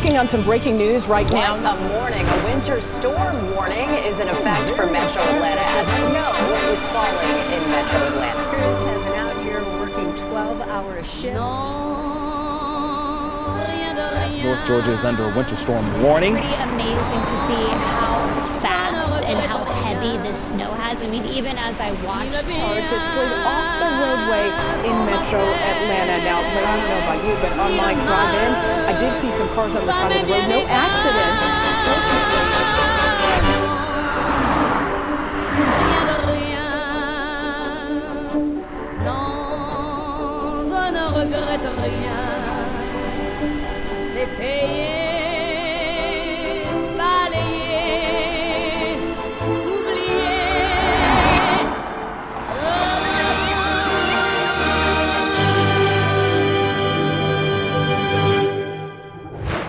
working on some breaking news right now. What a morning. A winter storm warning is in effect for Metro Atlanta as snow is falling in Metro Atlanta. Crews have been out here working 12-hour shifts. North Georgia is under a winter storm warning. Pretty amazing to see how fast and how heavy this snow has. I mean, even as I watched Cars that slid off the roadway in Metro Atlanta. Now, I don't know about you, but on my drive-in, I did see some cars on the side of the road. No accidents. C'est payé.